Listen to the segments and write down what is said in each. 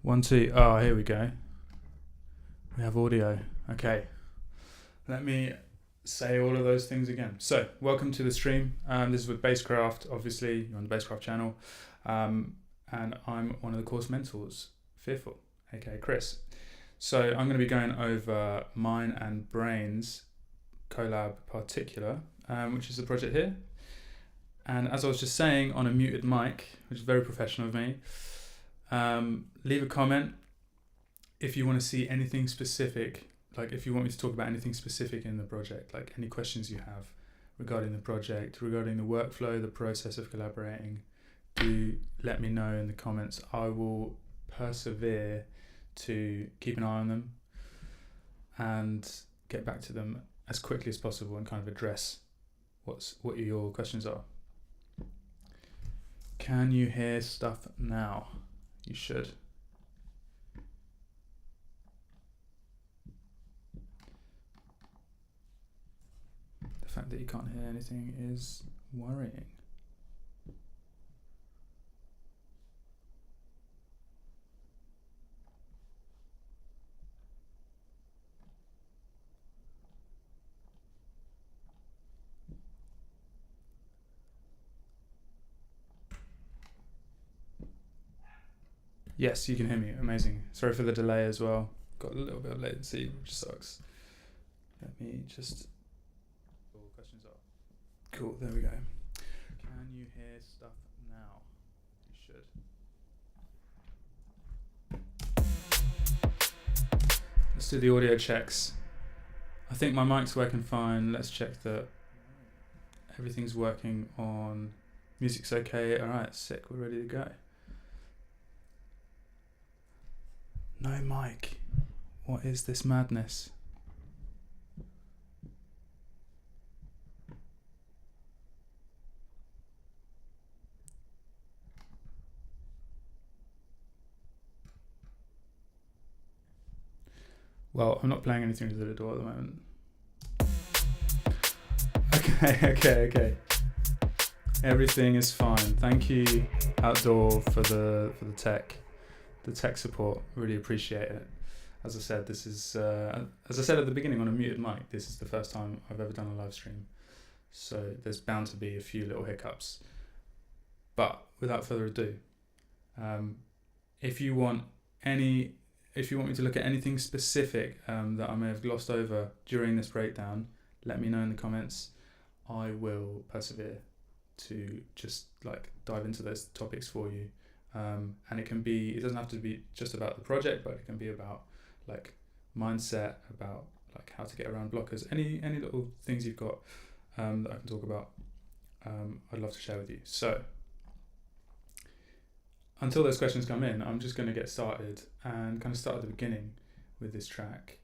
1, 2. Oh, here we go. We have audio. Okay. Let me say all of those things again. So, welcome to the stream. This is with Basscraft. Obviously, you're on the Basscraft channel. And I'm one of the course mentors, Fearful, aka Chris. So, I'm going to be going over mine and Brain's collab Particula, which is the project here. And as I was just saying, on a muted mic, which is very professional of me, leave a comment if you want to see anything specific, like if you want me to talk about anything specific in the project, like any questions you have regarding the project, regarding the workflow, the process of collaborating, do let me know in the comments. I will persevere to keep an eye on them and get back to them as quickly as possible and kind of address what your questions are. Can you hear stuff now? You should. The fact that you can't hear anything is worrying. Yes, you can hear me. Amazing. Sorry for the delay as well. Got a little bit of latency, which sucks. Let me just... All questions are... Cool, there we go. Can you hear stuff now? You should. Let's do the audio checks. I think my mic's working fine. Let's check that everything's working on... Music's okay. Alright, sick. We're ready to go. No mic. What is this madness? Well, I'm not playing anything to the door at the moment. Okay. Everything is fine. Thank you, Outdoor, for the tech support. Really appreciate it. As I said, this is as I said at the beginning on a muted mic, this is the first time I've ever done a live stream, so there's bound to be a few little hiccups. But without further ado, if you want me to look at anything specific that I may have glossed over during this breakdown, let me know in the comments. I will persevere to just like dive into those topics for you. And it doesn't have to be just about the project, but it can be about like mindset, about like how to get around blockers, any little things you've got that I can talk about. I'd love to share with you. So until those questions come in, I'm just going to get started and kind of start at the beginning with this track,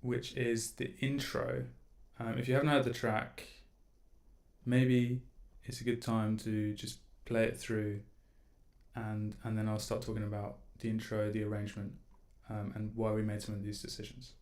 which is the intro. If you haven't heard the track, maybe it's a good time to just play it through. And then I'll start talking about the intro, the arrangement, and why we made some of these decisions.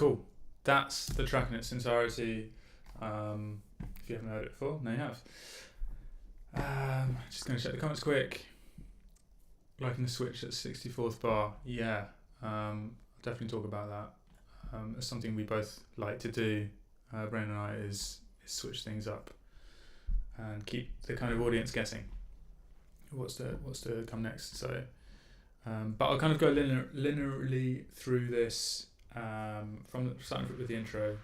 Cool. That's the track in its entirety. If you haven't heard it before, now you have. Just going to check the comments quick. Liking the switch at 64th bar. Yeah, I'll definitely talk about that. It's something we both like to do, Brandon and I, is switch things up and keep the kind of audience guessing what's to come next. So, but I'll kind of go linearly through this from starting with the intro,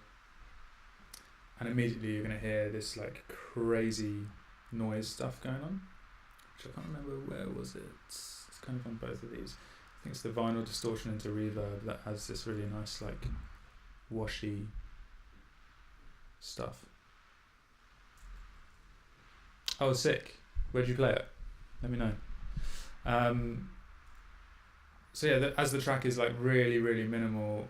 and immediately you're going to hear this like crazy noise stuff going on, which I can't remember where was it. It's kind of on both of these. I think it's the vinyl distortion into reverb that has this really nice like washy stuff. Oh, sick. Where'd you play it? Let me know. So yeah, as the track is like really, really minimal,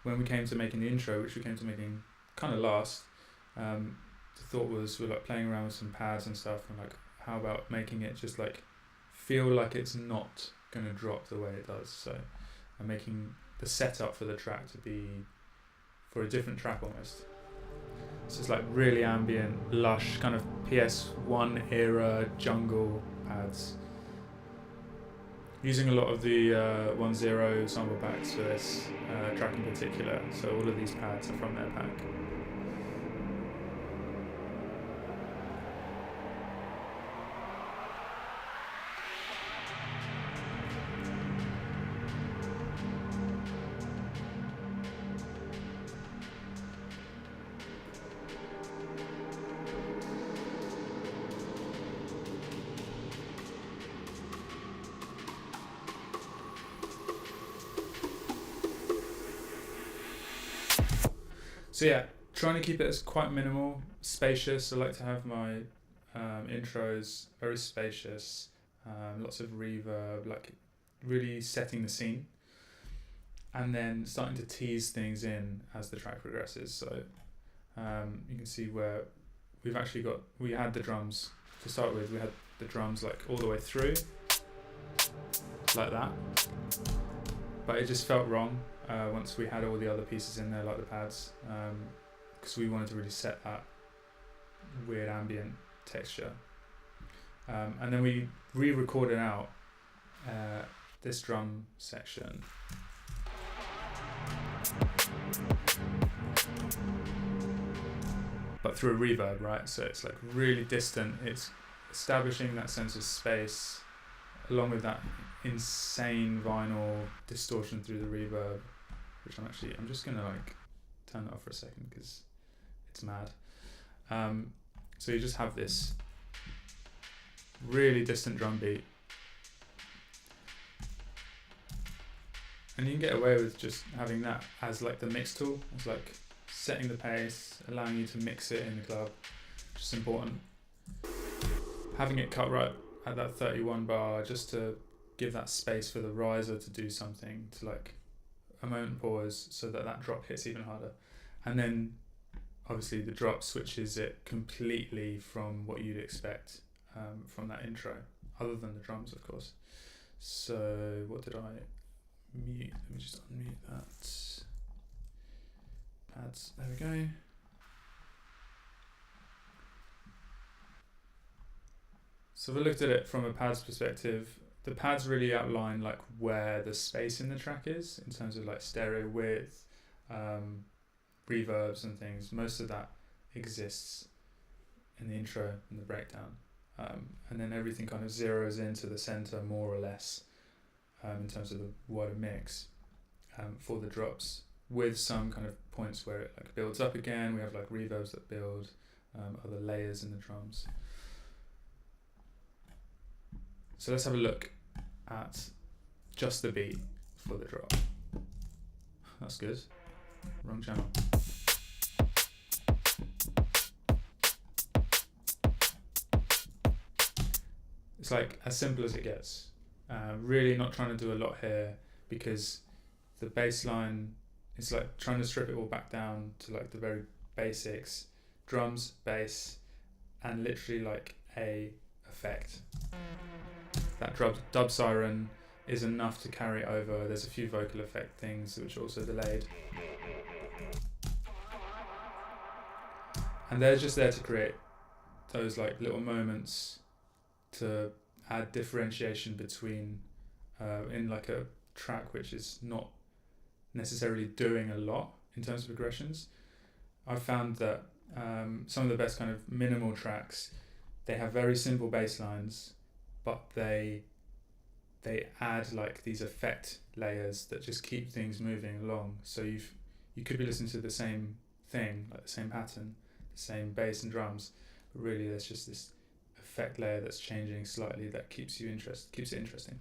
when we came to making the intro, which we came to making kind of last, the thought was we're like playing around with some pads and stuff, and like how about making it just like feel like it's not going to drop the way it does. So I'm making the setup for the track to be for a different track almost. So it's like really ambient, lush, kind of PS1 era jungle pads. Using a lot of the 1.0 sample packs for this track in particular. So all of these pads are from their pack. So yeah, trying to keep it as quite minimal, spacious. I like to have my intros very spacious, lots of reverb, like really setting the scene, and then starting to tease things in as the track progresses. So you can see where we had the drums to start with. We had the drums like all the way through, like that, but it just felt wrong. Once we had all the other pieces in there, like the pads, because we wanted to really set that weird ambient texture. And then we re-recorded out this drum section. But through a reverb, right? So it's like really distant. It's establishing that sense of space, along with that insane vinyl distortion through the reverb, which I'm just gonna like turn it off for a second because it's mad. So you just have this really distant drum beat, and you can get away with just having that as like the mix tool. It's like setting the pace, allowing you to mix it in the club, which is important. Having it cut right at that 31 bar just to give that space for the riser to do something, to like a moment pause so that drop hits even harder. And then obviously the drop switches it completely from what you'd expect from that intro, other than the drums of course. So what did I mute? Let me just unmute that. Pads, there we go. So if I looked at it from a pads perspective, the pads really outline like where the space in the track is in terms of like stereo width, reverbs and things. Most of that exists in the intro and the breakdown, and then everything kind of zeroes into the center more or less in terms of the wider mix for the drops, with some kind of points where it like builds up again. We have like reverbs that build, other layers in the drums. So let's have a look at just the beat for the drop. That's good. Wrong channel. It's like as simple as it gets. Really not trying to do a lot here, because the bass line is like trying to strip it all back down to like the very basics. Drums, bass, and literally like a effect. That dub siren is enough to carry over. There's a few vocal effect things which are also delayed. And they're just there to create those like little moments to add differentiation between in like a track which is not necessarily doing a lot in terms of progressions. I've found that some of the best kind of minimal tracks, they have very simple bass lines, but they add like these effect layers that just keep things moving along. So you could be listening to the same thing, like the same pattern, the same bass and drums, but really there's just this effect layer that's changing slightly that keeps it interesting.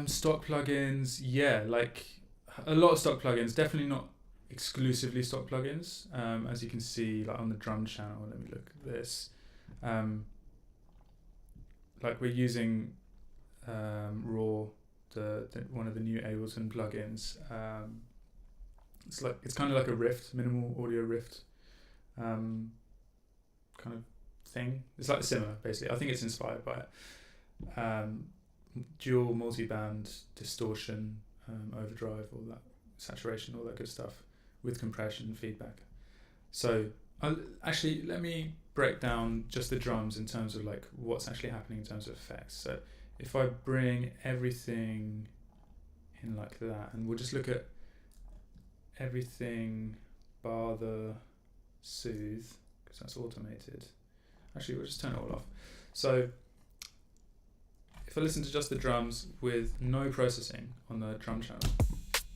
Stock plugins, yeah, like a lot of stock plugins, definitely not exclusively stock plugins. As you can see, like on the drum channel, let me look at this. Like we're using Raw, the one of the new Ableton plugins. It's kind of like a Rift, minimal audio Rift kind of thing. It's like Simmer, basically. I think it's inspired by it. Dual multi-band distortion, overdrive, all that, saturation, all that good stuff, with compression and feedback. So actually, let me break down just the drums in terms of like what's actually happening in terms of effects. So if I bring everything in like that, and we'll just look at everything bar the soothe, because that's automated. Actually, we'll just turn it all off. So if I listen to just the drums with no processing on the drum channel,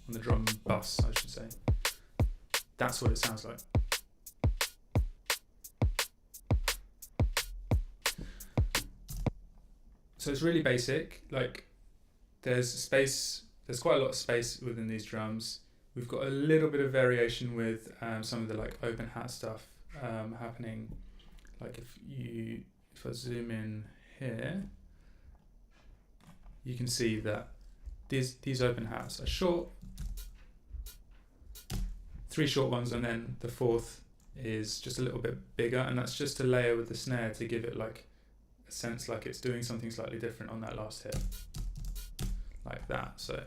on the drum bus, I should say, that's what it sounds like. So it's really basic. Like there's space, there's quite a lot of space within these drums. We've got a little bit of variation with some of the like open hat stuff happening. Like if I zoom in here, you can see that these open hats are short, 3 short ones, and then the 4th is just a little bit bigger, and that's just a layer with the snare to give it like a sense like it's doing something slightly different on that last hit, like that. So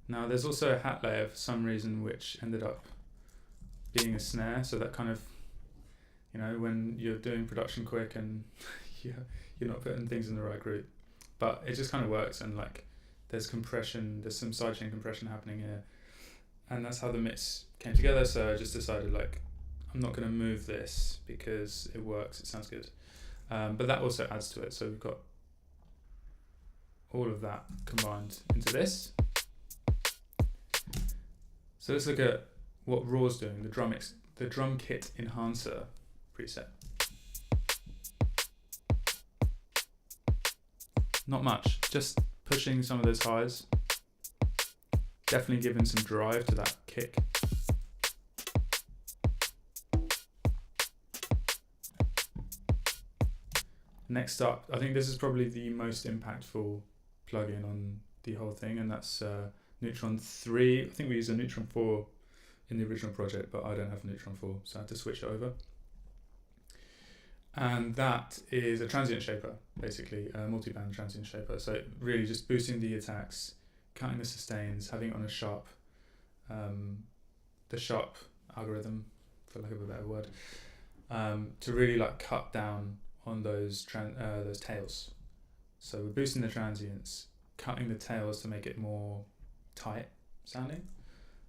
now there's also a hat layer for some reason which ended up being a snare, so that kind of, you know, when you're doing production quick and you're not putting things in the right group, but it just kind of works, and like there's compression, there's some sidechain compression happening here, and that's how the mix came together. So I just decided like I'm not going to move this because it works, it sounds good, but that also adds to it. So we've got all of that combined into this. So let's look at what Raw's doing, the drum kit enhancer preset. Not much, just pushing some of those highs, definitely giving some drive to that kick. Next up, I think this is probably the most impactful plugin on the whole thing, and that's Neutron 3. I think we use a Neutron 4 in the original project, but I don't have a Neutron 4, so I had to switch it over. And that is a transient shaper, basically, a multi-band transient shaper. So really just boosting the attacks, cutting the sustains, having it on a sharp, the sharp algorithm, for lack of a better word, to really like cut down on those tails. So we're boosting the transients, cutting the tails to make it more tight sounding.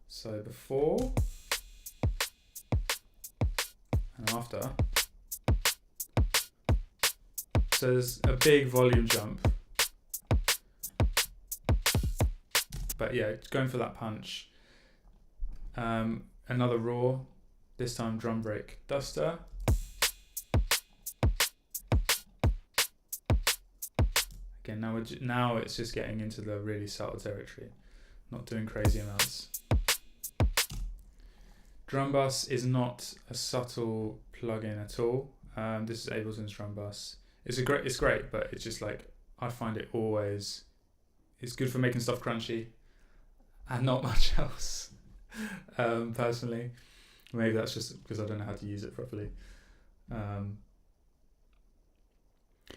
So before and after. So there's a big volume jump, but yeah, going for that punch. Another raw, this time drum break duster. Again, now it's just getting into the really subtle territory, not doing crazy amounts. Drum bus is not a subtle plugin at all. This is Ableton's drum bus. It's great, but it's just like, I find it always, it's good for making stuff crunchy, and not much else. Personally, maybe that's just because I don't know how to use it properly.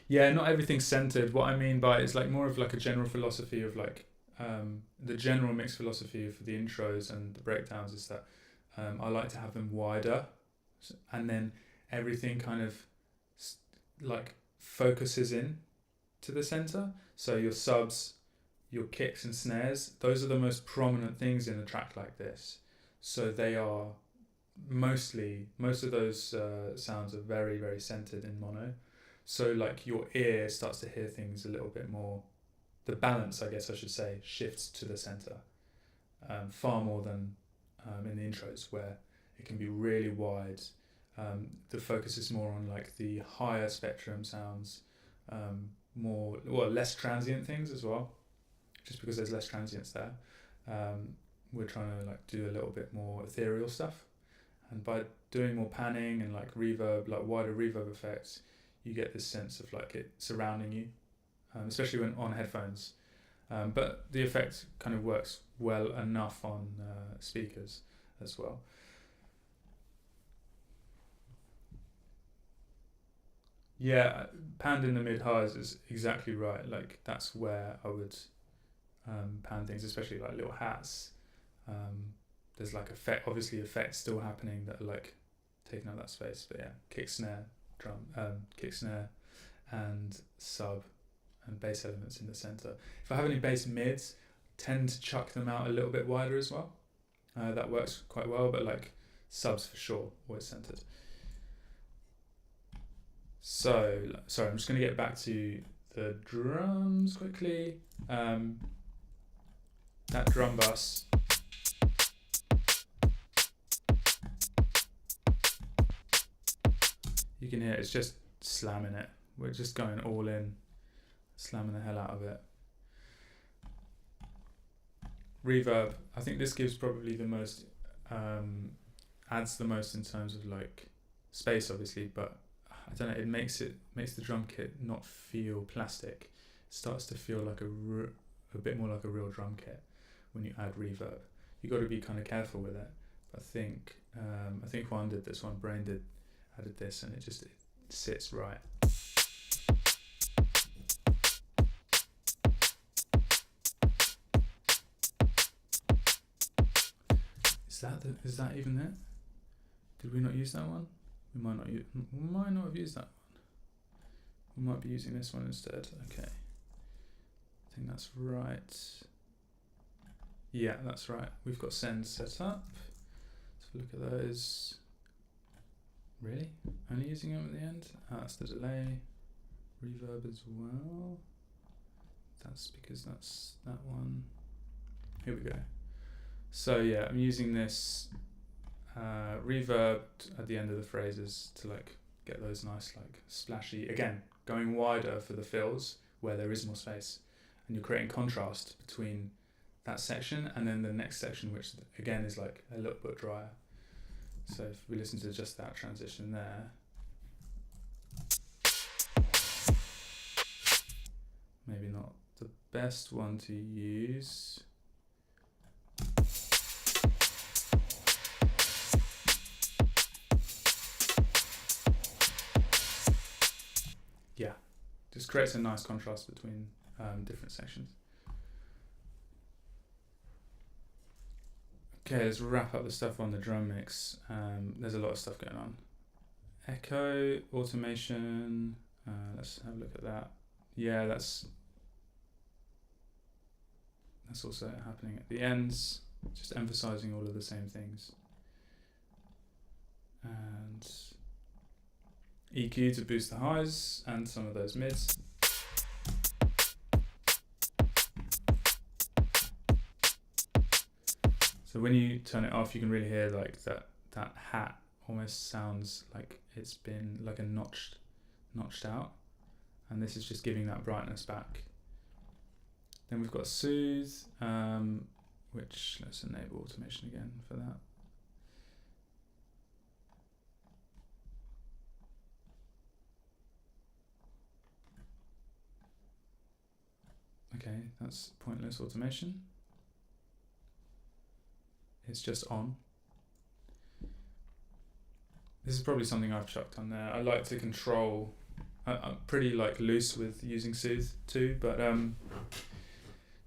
Yeah, not everything's centered. What I mean by it's like more of like a general philosophy of like the general mix philosophy for the intros and the breakdowns is that I like to have them wider, and then everything kind of like focuses in to the center. So your subs, your kicks and snares, those are the most prominent things in a track like this. So they are most of those sounds are very, very centered in mono. So like your ear starts to hear things a little bit more, the balance, I guess I should say, shifts to the center far more than in the intros where it can be really wide. The focus is more on like the higher spectrum sounds, less transient things as well, just because there's less transients there. We're trying to like do a little bit more ethereal stuff, and by doing more panning and like reverb, like wider reverb effects, you get this sense of like it surrounding you, especially when on headphones. But the effect kind of works well enough on speakers as well. Yeah, panned in the mid highs is exactly right. Like that's where I would pan things, especially like little hats. There's like effects still happening that are like taking up that space. But yeah, kick snare, kick snare, and sub and bass elements in the center. If I have any bass mids, tend to chuck them out a little bit wider as well. That works quite well, but like subs for sure, always centered. So, sorry, I'm just going to get back to the drums quickly. That drum bus. You can hear it's just slamming it. We're just going all in, slamming the hell out of it. Reverb, I think this gives probably the most, adds the most in terms of like space obviously, but I don't know, it makes the drum kit not feel plastic. It starts to feel like a bit more like a real drum kit when you add reverb. You got to be kind of careful with it. I think Juan did this one, Brain added this, and it sits right. Is that even it? Did we not use that one? We might not have used that one. We might be using this one instead. Okay. I think that's right. Yeah, that's right. We've got send set up. Let's look at those. Really? Only using them at the end? That's the delay. Reverb as well. That's because that's that one. Here we go. So yeah, I'm using this reverb at the end of the phrases to like get those nice like splashy, again going wider for the fills where there is more space, and you're creating contrast between that section and then the next section, which again is like a little bit drier. So if we listen to just that transition there, maybe not the best one to use. Yeah, just creates a nice contrast between different sections. Okay, let's wrap up the stuff on the drum mix. There's a lot of stuff going on. Echo, automation, let's have a look at that. Yeah, that's also happening at the ends, just emphasizing all of the same things. And EQ to boost the highs and some of those mids. So when you turn it off, you can really hear like that hat almost sounds like it's been like a notched out, and this is just giving that brightness back. Then we've got soothe, which let's enable automation again for that. Okay, that's pointless automation. it's just on. This is probably something I've chucked on there. I like to control. I'm pretty like loose with using Soothe too, but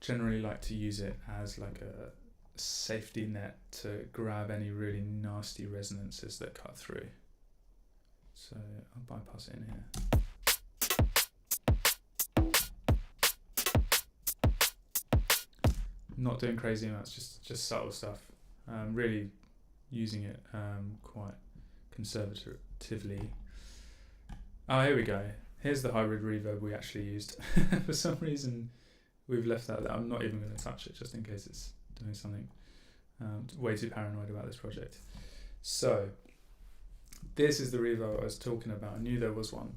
generally like to use it as like a safety net to grab any really nasty resonances that cut through. So I'll bypass it in here. Not doing crazy amounts, just subtle stuff. Really using it quite conservatively. Oh, here we go. Here's the hybrid reverb we actually used. For some reason, we've left that there. I'm not even going to touch it, just in case it's doing something. Way too paranoid about this project. So, this is the reverb I was talking about. I knew there was one.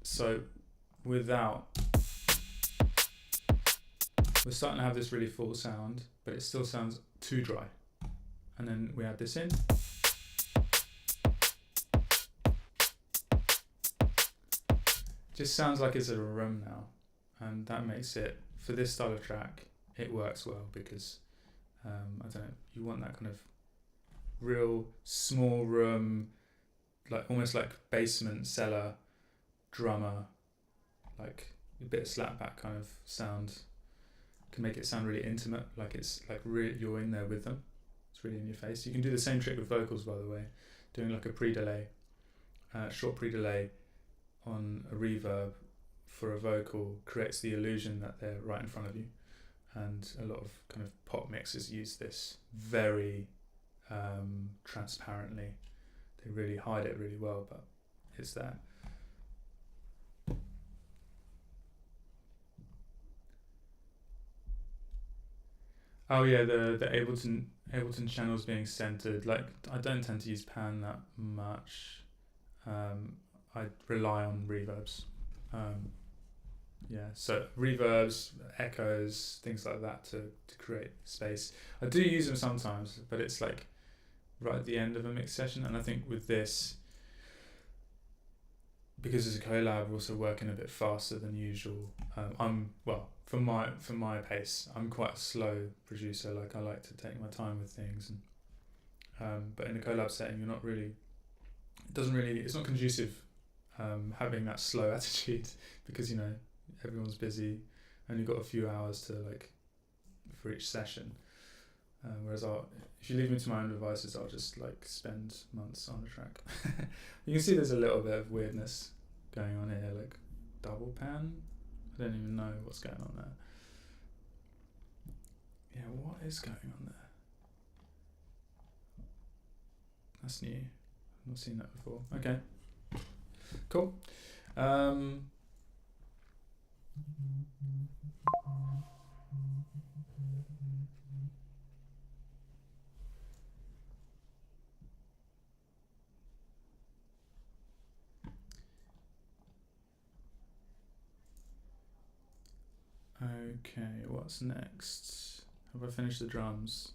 So, without... We're starting to have this really full sound, but it still sounds too dry. And then we add this in. Just sounds like it's a room now. And that makes it, for this style of track, it works well because, I don't know, you want that kind of real small room, like almost like basement, cellar, drummer, like a bit of slapback kind of sound. Can make it sound really intimate, like it's like you're in there with them. It's really in your face. You can do the same trick with vocals, by the way, doing like a pre-delay, short pre-delay on a reverb for a vocal creates the illusion that they're right in front of you. And a lot of kind of pop mixers use this very transparently. They really hide it really well, but it's there. Oh yeah, the Ableton channels being centered. Like I don't tend to use pan that much. I rely on reverbs. Yeah, so reverbs, echoes, things like that to create space. I do use them sometimes, but it's like right at the end of a mix session. And I think with this, because it's a collab, we're also working a bit faster than usual. For my pace, I'm quite a slow producer. Like I like to take my time with things, and but in a collab setting, you're not really. It's not conducive having that slow attitude because everyone's busy, only got a few hours to for each session. Whereas if you leave me to my own devices, I'll just spend months on a track. You can see there's a little bit of weirdness going on here, like double pan. I don't even know what's going on there. Yeah, what is going on there? That's new. I've not seen that before. Okay, cool. Okay, what's next? Have I finished the drums?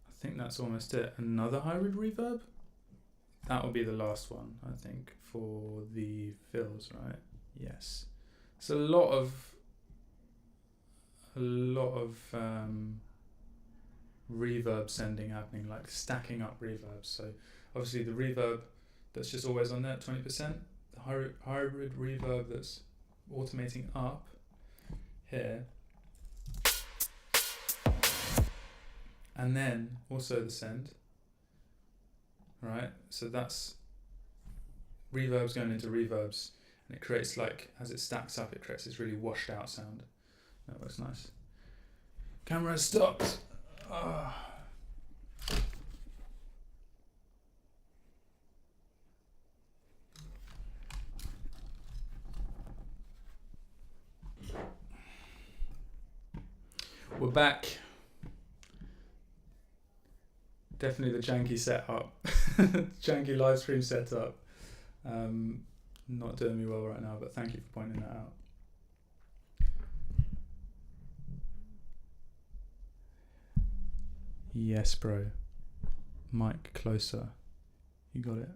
I think that's almost it. Another hybrid reverb? That will be the last one, I think, for the fills, right? Yes. It's a lot of reverb sending happening, like stacking up reverbs. So obviously the reverb that's just always on there, 20%. The hybrid reverb that's automating up here, and then also the send, right? So that's reverbs going into reverbs, and it creates as it stacks up, it creates this really washed out sound. That looks nice. Camera stopped. Oh. We're back. Definitely the janky setup. Janky live stream setup. Not doing me well right now, but thank you for pointing that out. Yes, bro. Mic closer. You got it.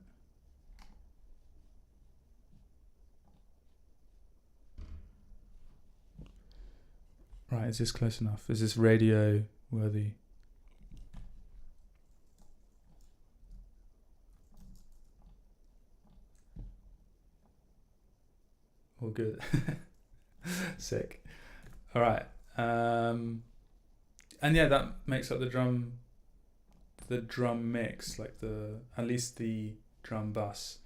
Right, is this close enough? Is this radio worthy? All good. Sick. All right. And yeah, that makes up the drum mix, like at least the drum bus.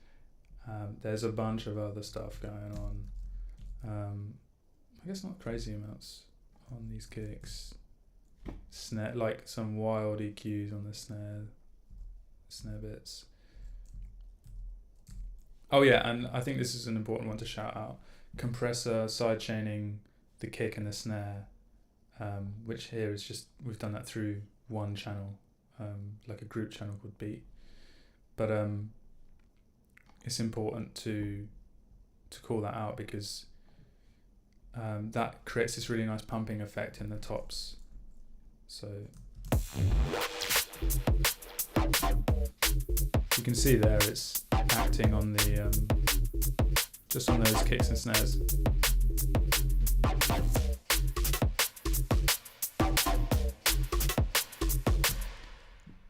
There's a bunch of other stuff going on. I guess not crazy amounts on these kicks. Snare, like some wild EQs on the snare bits. Oh yeah, and I think this is an important one to shout out. Compressor sidechaining the kick and the snare, which here is just, we've done that through one channel, like a group channel called Beat. But it's important to call that out because that creates this really nice pumping effect in the tops. So you can see there it's acting on the just on those kicks and snares.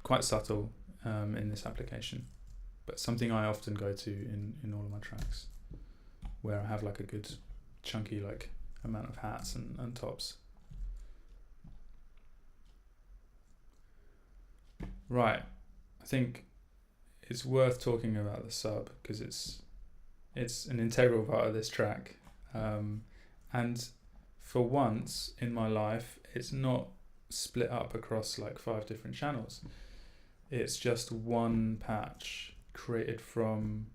Quite subtle in this application, but something I often go to in all of my tracks, where I have like a good chunky like amount of hats and tops. Right, I think it's worth talking about the sub because it's an integral part of this track, and for once in my life it's not split up across like 5 different channels. It's just one patch created from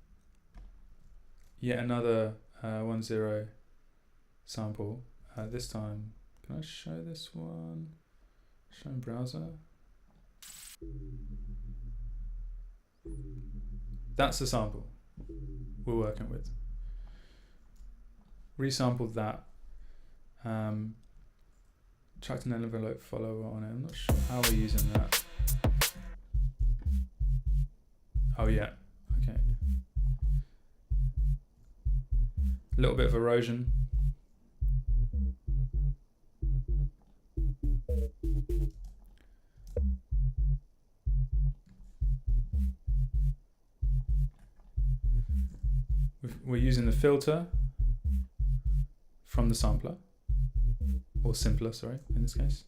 yet another 1-0 sample. This time, can I show this one? Show in browser. That's the sample we're working with. Resampled that. Tracked an envelope follower on it. I'm not sure how we're using that. Oh yeah, okay. A little bit of erosion. We're using the filter from the sampler, or simpler, sorry, in this case.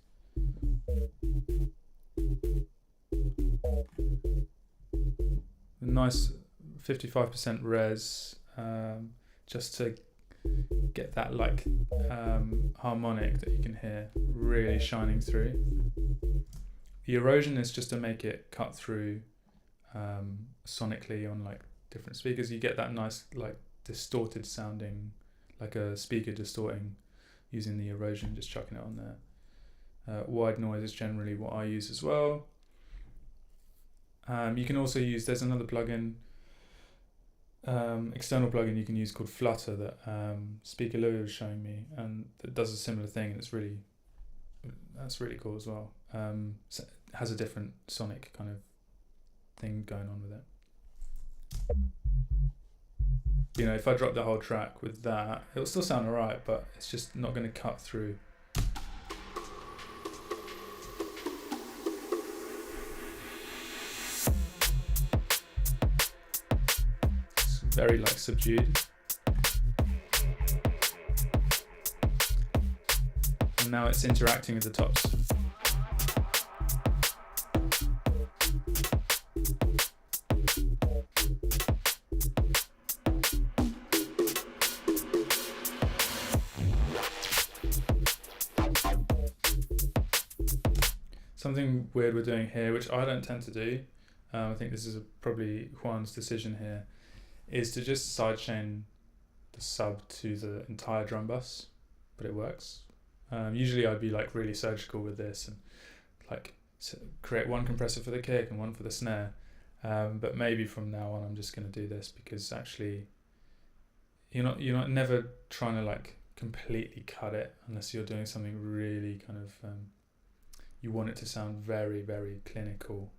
A nice 55% res, just to get that like harmonic that you can hear really shining through. The erosion is just to make it cut through sonically on like different speakers. You get that nice like distorted sounding, like a speaker distorting using the erosion, just chucking it on there. Wide noise is generally what I use as well. You can also use, there's another plugin, external plugin you can use called Flutter that Speaker Louis was showing me, and it does a similar thing, and that's really cool as well. So it has a different sonic kind of thing going on with it. You know, if I drop the whole track with that, it'll still sound alright, but it's just not going to cut through. It's very like subdued. And now it's interacting with the tops. Something weird we're doing here, which I don't tend to do, I think this is probably Juan's decision here, is to just sidechain the sub to the entire drum bus, but it works. Usually I'd be like really surgical with this and like create one compressor for the kick and one for the snare, but maybe from now on I'm just going to do this because actually you're not never trying to like completely cut it unless you're doing something really kind of you want it to sound very, very clinical.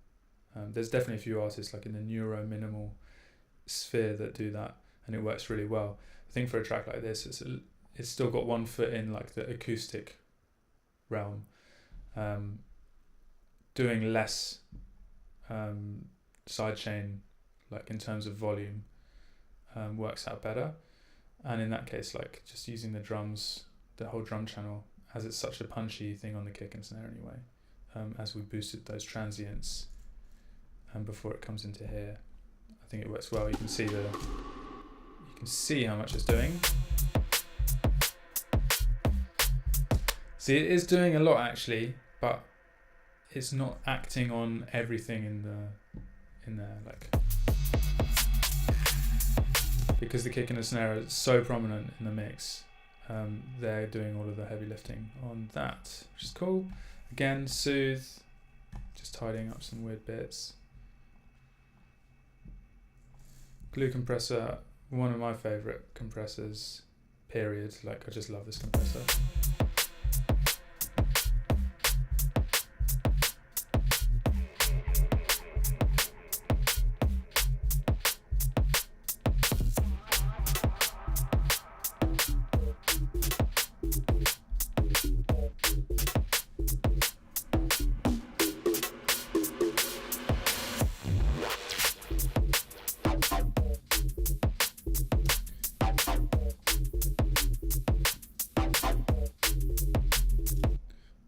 There's definitely a few artists like in the neuro minimal sphere that do that, and it works really well. I think for a track like this, it's still got one foot in like the acoustic realm. Doing less sidechain, like in terms of volume, works out better. And in that case, like just using the drums, the whole drum channel, as it's such a punchy thing on the kick and snare anyway, as we boosted those transients before it comes into here, I think it works well. You can see how much it's doing. See, it is doing a lot actually, but it's not acting on everything in there, like, because the kick and the snare are so prominent in the mix. They're doing all of the heavy lifting on that, which is cool. Again, soothe, just tidying up some weird bits. Glue compressor, one of my favorite compressors, period. Like, I just love this compressor.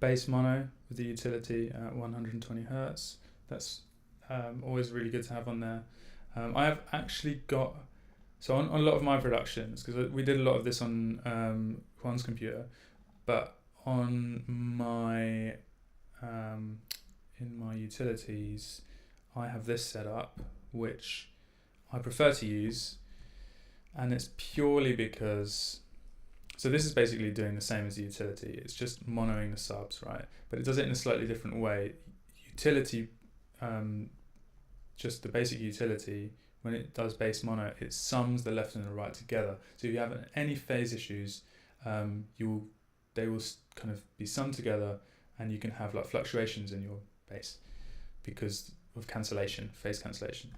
Bass mono with the utility at 120 Hertz. That's always really good to have on there. I have actually got, so on a lot of my productions, because we did a lot of this on Juan's computer, but on my, in my utilities, I have this set up, which I prefer to use, and it's purely because, so this is basically doing the same as the utility. It's just monoing the subs, right? But it does it in a slightly different way. Utility, just the basic utility, when it does bass mono, it sums the left and the right together. So if you have any phase issues, they will kind of be summed together, and you can have like fluctuations in your bass because of cancellation, phase cancellation.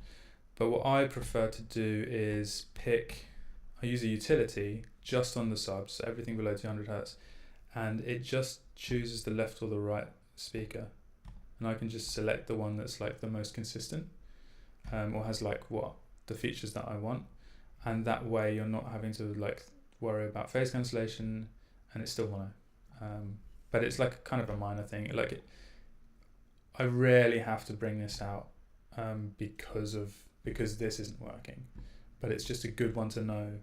But what I prefer to do is I use a utility just on the subs, so everything below 200 Hertz, and it just chooses the left or the right speaker, and I can just select the one that's like the most consistent, or has like the features that I want, and that way you're not having to like worry about phase cancellation, and it's still mono. But it's like kind of a minor thing. I rarely have to bring this out because this isn't working, but it's just a good one to know.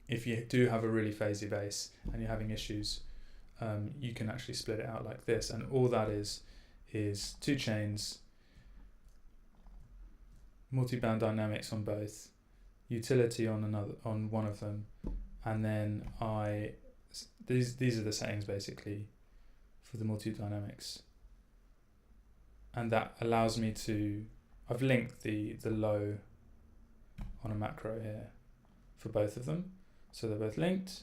If you do have a really phasey bass and you're having issues, you can actually split it out like this, and all that is 2 chains, multi-band dynamics on both, utility on one of them, and then these are the settings basically for the multi-dynamics, and that allows me to, I've linked the low on a macro here for both of them. So they're both linked,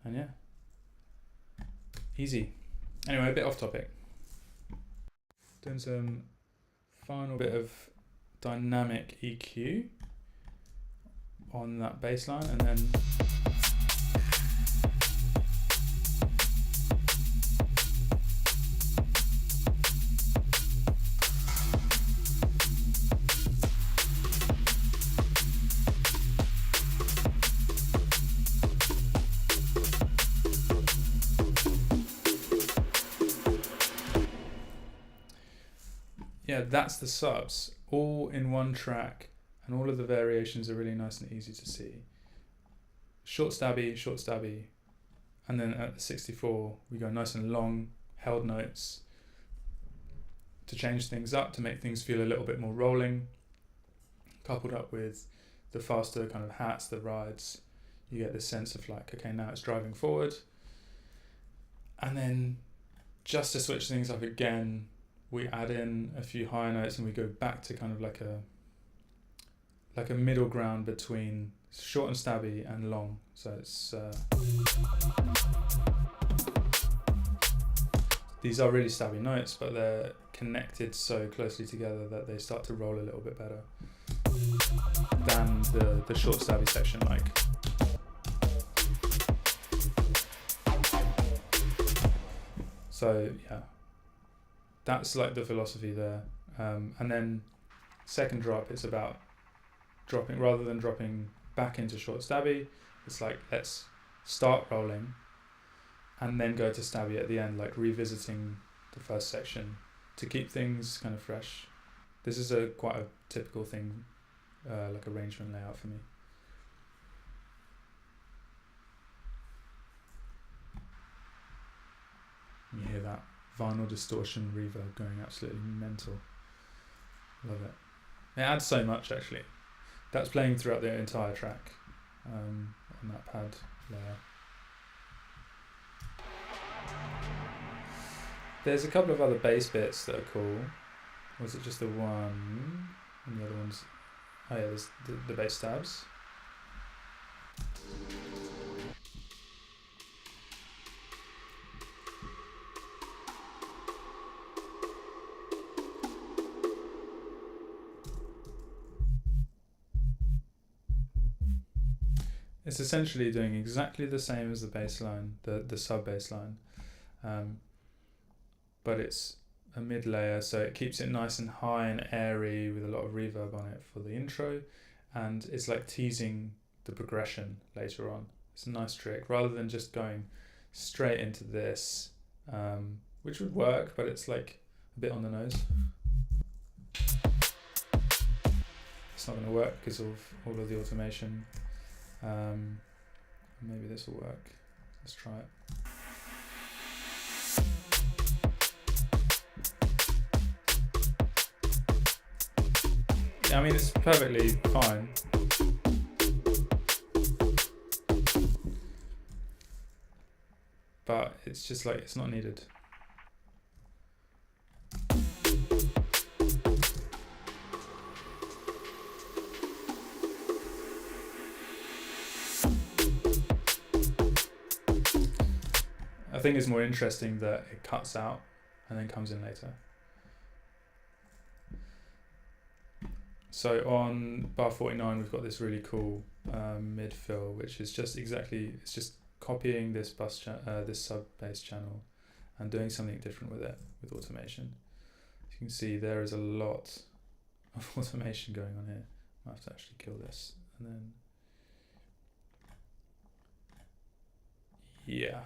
and yeah, easy. Anyway, a bit off topic. Doing some final bit of dynamic EQ on that bass line, and then that's the subs, all in one track, and all of the variations are really nice and easy to see. Short stabby, and then at the 64 we go nice and long, held notes to change things up, to make things feel a little bit more rolling, coupled up with the faster kind of hats, the rides. You get this sense of like, okay, now it's driving forward. And then just to switch things up again, we add in a few higher notes, and we go back to kind of like a middle ground between short and stabby and long. So it's these are really stabby notes, but they're connected so closely together that they start to roll a little bit better than the short stabby section. Like, So yeah, that's like the philosophy there. And then second drop, it's about dropping, rather than dropping back into short stabby, it's like, let's start rolling and then go to stabby at the end, like revisiting the first section to keep things kind of fresh. This is quite a typical thing, like arrangement layout for me. You hear that vinyl distortion reverb going absolutely mental. Love it. It adds so much actually. That's playing throughout the entire track on that pad layer. There's a couple of other bass bits that are cool. Was it just the one? And the other ones? Oh yeah, there's the bass stabs. It's essentially doing exactly the same as the bass line, the sub bass line, but it's a mid layer, so it keeps it nice and high and airy with a lot of reverb on it for the intro, and it's like teasing the progression later on. It's a nice trick, rather than just going straight into this, which would work, but it's like a bit on the nose. It's not going to work because of all of the automation. Maybe this will work. Let's try it. Yeah, I mean, it's perfectly fine. But it's just like, it's not needed. I think it's more interesting that it cuts out and then comes in later. So on bar 49, we've got this really cool mid fill, which is just exactly, it's just copying this this sub bass channel and doing something different with it with automation. As you can see, there is a lot of automation going on here. I have to actually kill this, and then yeah.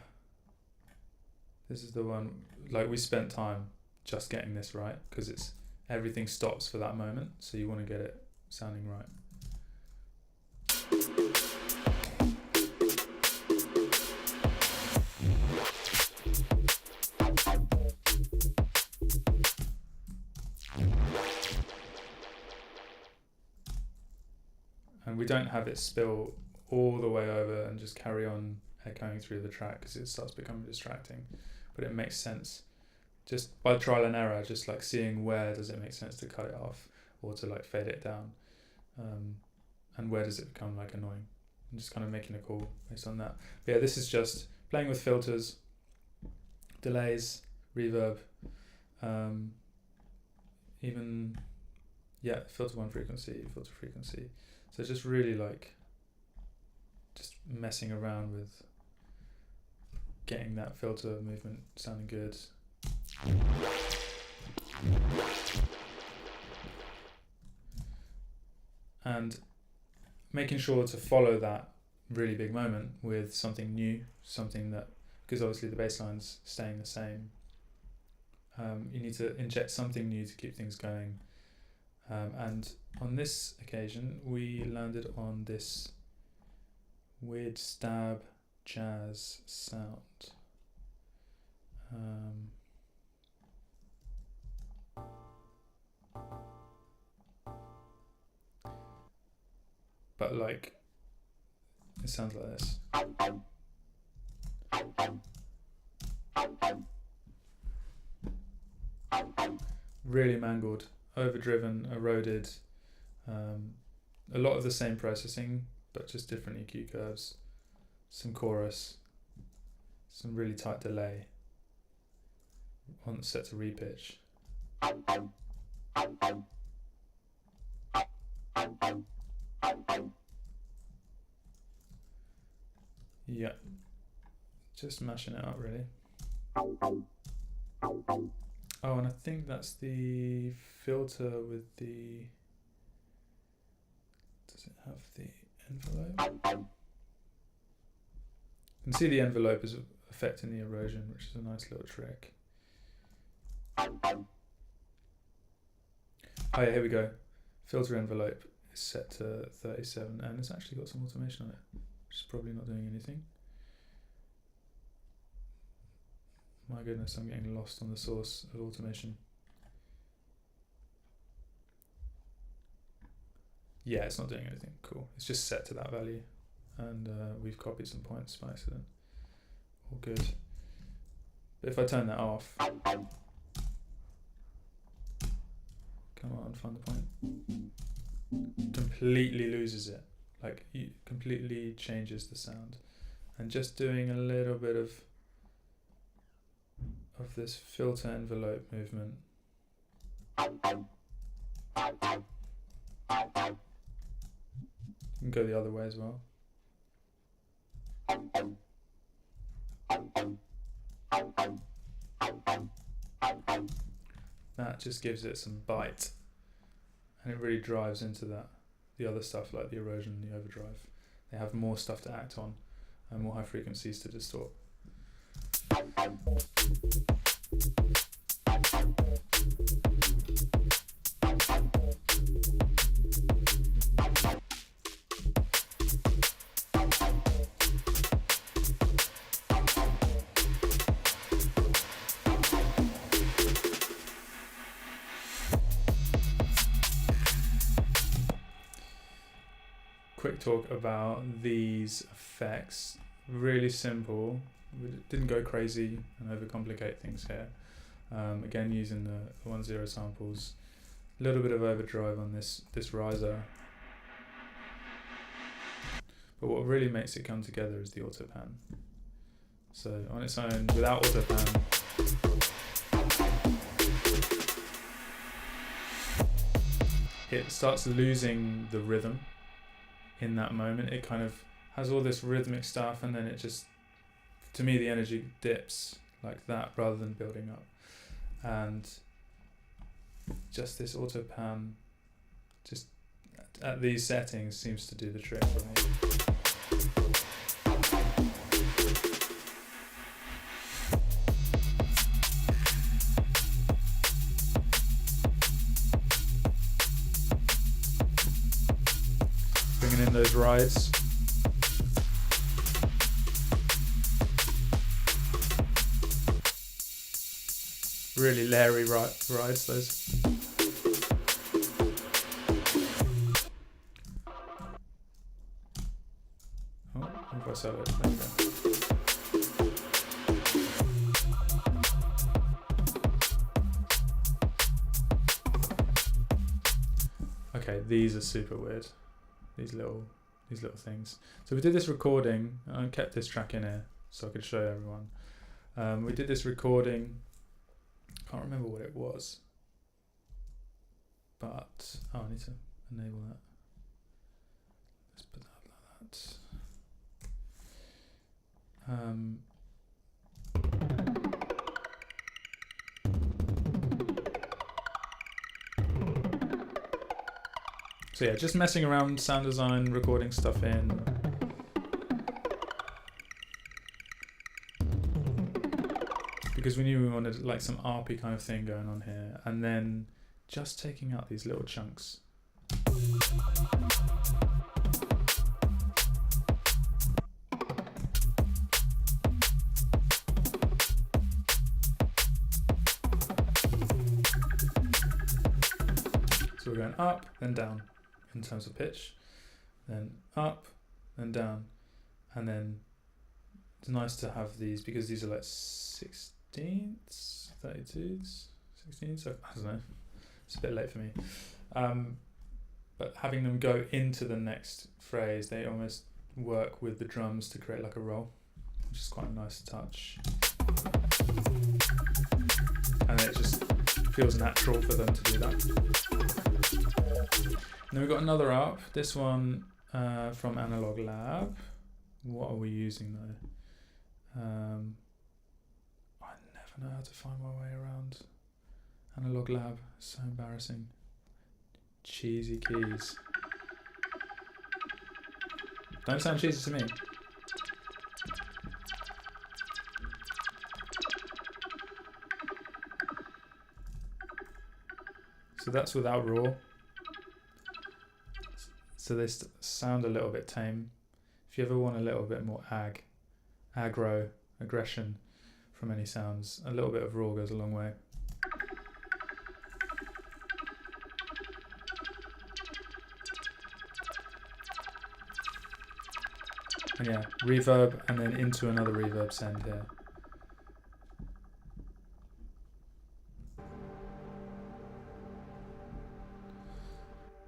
This is the one, like, we spent time just getting this right, because it's everything stops for that moment, so you want to get it sounding right. And we don't have it spill all the way over and just carry on echoing through the track, because it starts becoming distracting. But it makes sense just by trial and error, just like seeing where does it make sense to cut it off or to like fade it down, and where does it become like annoying, and just kind of making a call based on that. But yeah, this is just playing with filters, delays, reverb, even filter 1 frequency, filter frequency. So just really like just messing around with getting that filter movement sounding good. And making sure to follow that really big moment with something new, something that, because obviously the bass line's staying the same, you need to inject something new to keep things going. And on this occasion, we landed on this weird stab jazz sound. But like, it sounds like this. Really mangled, overdriven, eroded, a lot of the same processing, but just different EQ curves, some chorus, some really tight delay on set to repitch. Yeah, just mashing it up really. Oh, and I think that's the filter with the... Does it have the envelope? You can see the envelope is affecting the erosion, which is a nice little trick. Oh yeah, here we go. Filter envelope is set to 37, and it's actually got some automation on it, which is probably not doing anything. My goodness, I'm getting lost on the source of automation. Yeah, it's not doing anything. Cool. It's just set to that value, and we've copied some points by accident. All good. But if I turn that off, come on, find the point. Completely loses it. Like, it completely changes the sound. And just doing a little bit of this filter envelope movement. You can go the other way as well. That just gives it some bite, and it really drives into that. The other stuff like the erosion and the overdrive, they have more stuff to act on and more high frequencies to distort. Quick talk about these effects. Really simple. We didn't go crazy and overcomplicate things here. Again, using the 1-0 samples. A little bit of overdrive on this riser. But what really makes it come together is the auto pan. So on its own, without auto pan, it starts losing the rhythm in that moment. It kind of has all this rhythmic stuff, and then it just, to me, the energy dips like that rather than building up. And just this auto pan, just at these settings, seems to do the trick for me. Bringing in those rides. Really Larry rides those. Oh, if I sell it, there we go. Okay, these are super weird. These little things. So we did this recording, and I kept this track in here so I could show everyone. We did this recording. Can't remember what it was, but I need to enable that. Let's put that like that. So yeah, just messing around, sound design, recording stuff in. Because we knew we wanted like some ARPy kind of thing going on here, and then just taking out these little chunks. So we're going up, then down in terms of pitch, then up, then down, and then it's nice to have these because these are like 16ths, 32s, 16ths, so I don't know, it's a bit late for me. But having them go into the next phrase, they almost work with the drums to create like a roll, which is quite a nice touch. And it just feels natural for them to do that. And then we've got another up, this one from Analog Lab. What are we using though? I never don't know how to find my way around Analog Lab. So embarrassing. Cheesy keys. Don't sound cheesy to me. So that's without raw. So they sound a little bit tame. If you ever want a little bit more aggro, aggression from any sounds, a little bit of raw goes a long way. And yeah, reverb and then into another reverb send here.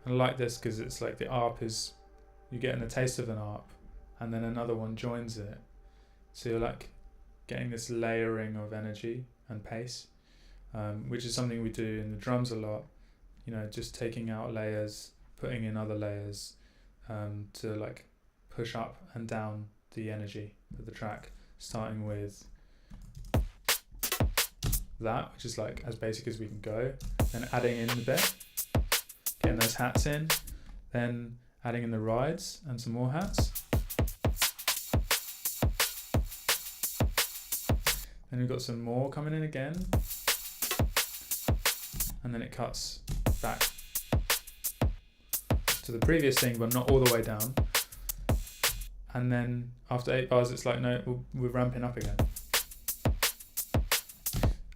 I like this because it's like the ARP is, you're getting a taste of an ARP and then another one joins it. So you're like getting this layering of energy and pace, which is something we do in the drums a lot. You know, just taking out layers, putting in other layers to like push up and down the energy of the track, starting with that, which is like as basic as we can go, then adding in the bit, getting those hats in, then adding in the rides and some more hats. Then we've got some more coming in again, and then it cuts back to the previous thing, but not all the way down. And then after 8 bars, it's like, no, we're ramping up again.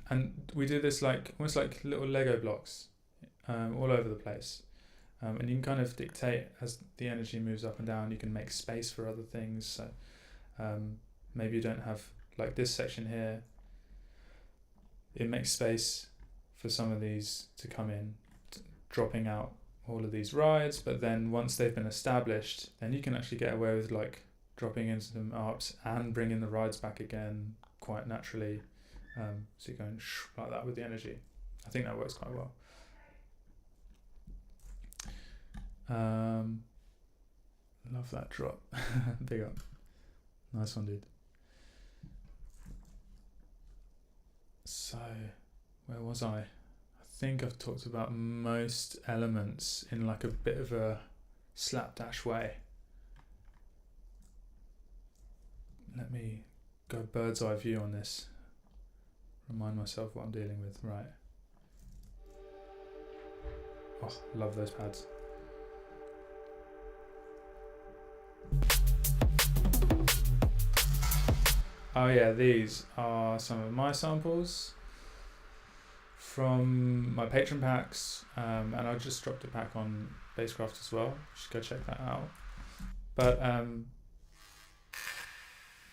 And we do this like almost like little Lego blocks all over the place. And you can kind of dictate as the energy moves up and down. You can make space for other things. So maybe you don't have like this section here. It makes space for some of these to come in, dropping out all of these rides. But then once they've been established, then you can actually get away with like dropping in some ARPs and bringing the rides back again quite naturally. So you're going like that with the energy. I think that works quite well. Love that drop. Big up. Nice one, dude. So, where was I? I think I've talked about most elements in like a bit of a slapdash way. Let me go bird's eye view on this. Remind myself what I'm dealing with. Right. Oh, love those pads. Oh yeah, these are some of my samples from my Patreon packs, and I just dropped a pack on Basscraft as well. You should go check that out. But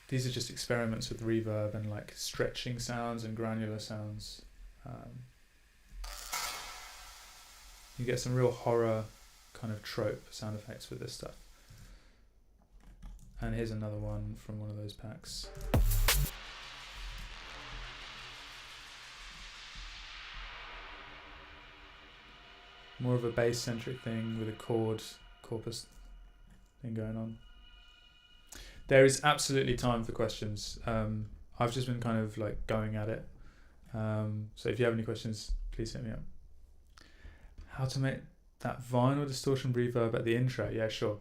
these are just experiments with reverb and like stretching sounds and granular sounds. You get some real horror kind of trope sound effects with this stuff. And here's another one from one of those packs. More of a bass-centric thing with a chord corpus thing going on. There is absolutely time for questions. I've just been kind of like going at it. So if you have any questions, please hit me up. How to make that vinyl distortion reverb at the intro? Yeah, sure.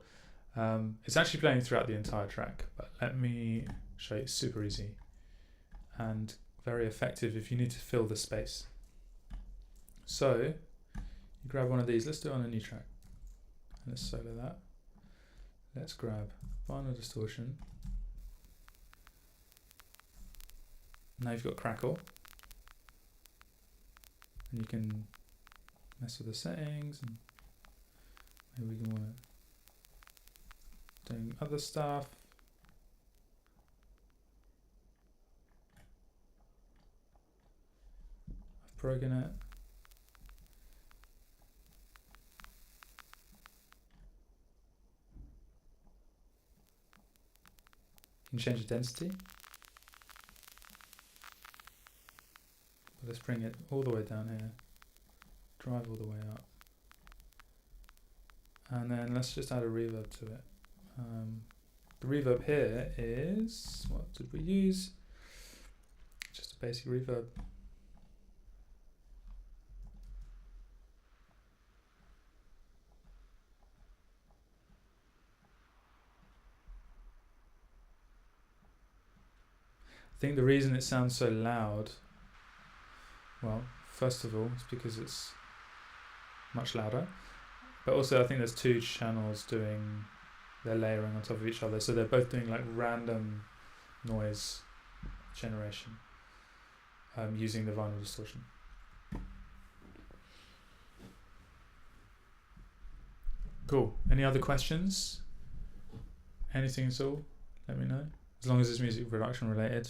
It's actually playing throughout the entire track, but let me show you. It's super easy and very effective if you need to fill the space. So you grab one of these. Let's do it on a new track. Let's solo that. Let's grab vinyl distortion. Now you've got crackle, and you can mess with the settings, and maybe we can want to do other stuff. I've broken it. You can change the density. But let's bring it all the way down here. Drive all the way up. And then let's just add a reverb to it. The reverb here is, what did we use? Just a basic reverb. I think the reason it sounds so loud, well, first of all, it's because it's much louder, but also I think there's two channels they're layering on top of each other, so they're both doing like random noise generation using the vinyl distortion. Cool. Any other questions? Anything at all? Let me know. As long as it's music production related.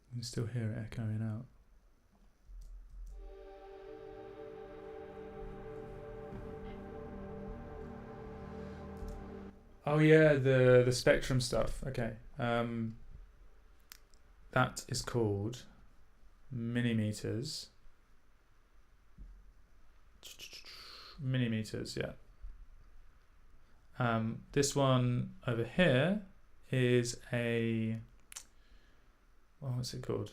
You can still hear it echoing out. Oh yeah, the spectrum stuff. Okay. That is called millimeters. Millimeters, yeah. This one over here is a, what's it called?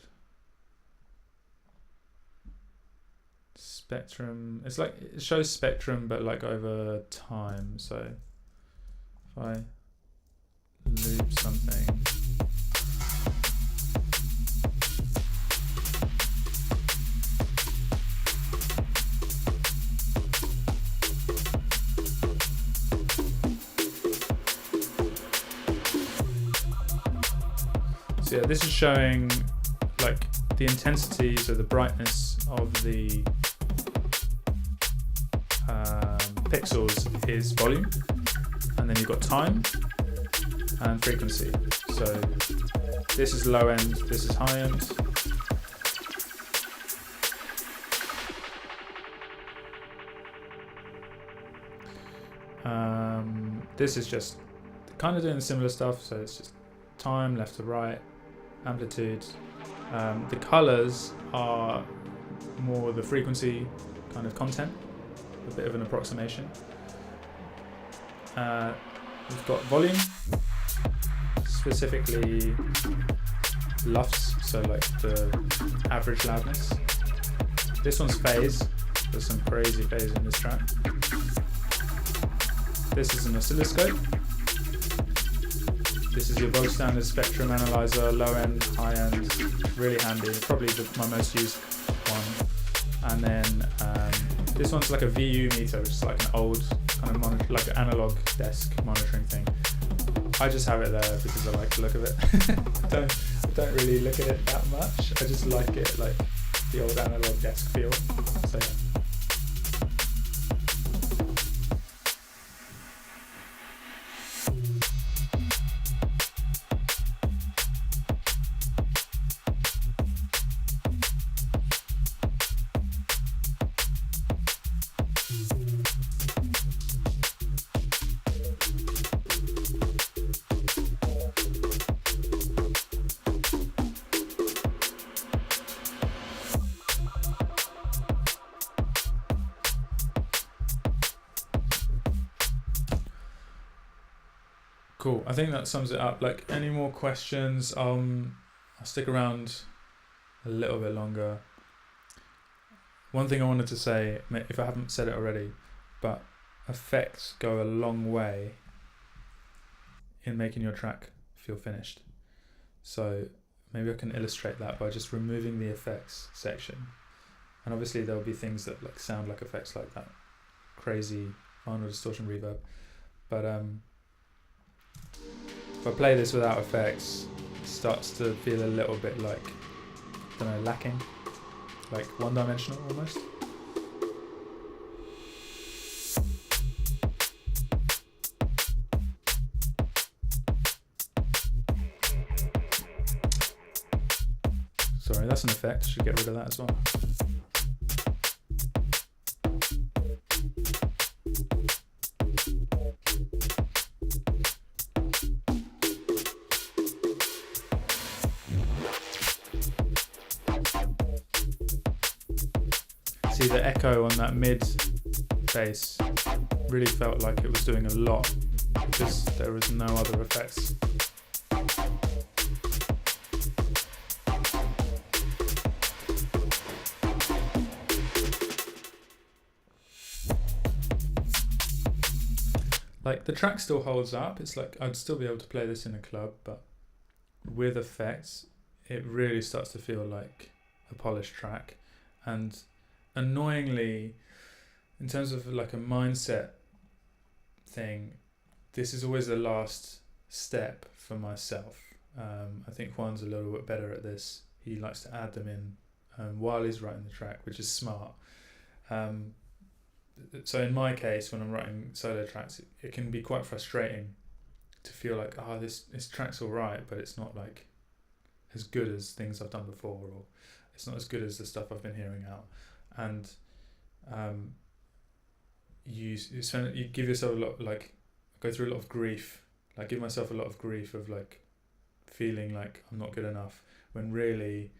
Spectrum. It's like, it shows spectrum but like over time. So if I loop something, so yeah, this is showing like the intensity, so the brightness of the pixels is volume, and then you've got time and frequency. So this is low end, this is high end. This is just kind of doing similar stuff, so it's just time, left to right, amplitude. The colors are more the frequency kind of content, a bit of an approximation. We've got volume, specifically LUFS, so like the average loudness. This one's phase, there's some crazy phase in this track. This is an oscilloscope. This is your bog standard spectrum analyzer, low end, high end, really handy, probably my most used one. And then this one's like a VU meter, which is like an old kind of monitor, like an analog desk monitoring thing. I just have it there because I like the look of it. I don't really look at it that much. I just like it, like the old analog desk feel. So yeah. Cool. I think that sums it up. Like, any more questions? I'll stick around a little bit longer. One thing I wanted to say, if I haven't said it already, but effects go a long way in making your track feel finished. So maybe I can illustrate that by just removing the effects section. And obviously there'll be things that like sound like effects, like that crazy vinyl distortion reverb. But if I play this without effects, it starts to feel a little bit like, I don't know, lacking, like one-dimensional almost. that's an effect. Should get rid of that as well. See, the echo on that mid bass really felt like it was doing a lot because there was no other effects. Like the track still holds up. It's like I'd still be able to play this in a club, but with effects, it really starts to feel like a polished track. And annoyingly, in terms of like a mindset thing, this is always the last step for myself. I think Juan's a little bit better at this. He likes to add them in while he's writing the track, which is smart. So in my case, when I'm writing solo tracks, it can be quite frustrating to feel like, this track's all right, but it's not like as good as things I've done before, or it's not as good as the stuff I've been hearing out. And you give yourself a lot, like go through a lot of grief, like give myself a lot of grief of like feeling like I'm not good enough, when really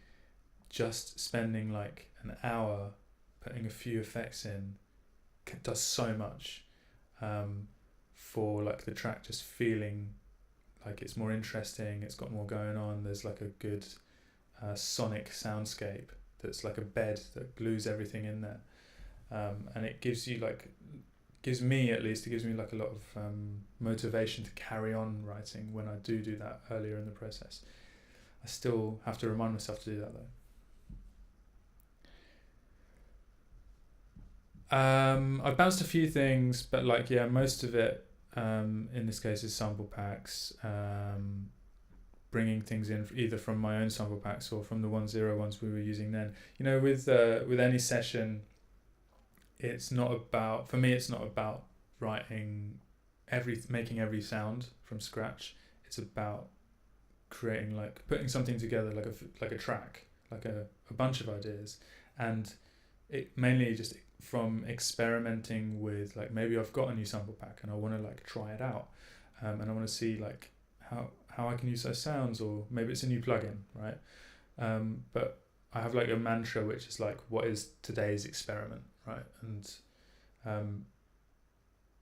just spending like an hour putting a few effects in does so much for like the track just feeling like it's more interesting, it's got more going on, there's like a good sonic soundscape that's like a bed that glues everything in there, and it gives me like a lot of motivation to carry on writing when I do that earlier in the process. I still have to remind myself to do that though. I've bounced a few things, but like most of it in this case is sample packs, bringing things in either from my own sample packs or from the 1.0 ones we were using then. You know, with any session, it's not about writing making every sound from scratch. It's about creating, like putting something together like a track, like a bunch of ideas, and it mainly just from experimenting with, like, maybe I've got a new sample pack and I want to like try it out, and I want to see like how I can use those sounds, or maybe it's a new plugin, right? But I have like a mantra which is like, what is today's experiment, right? And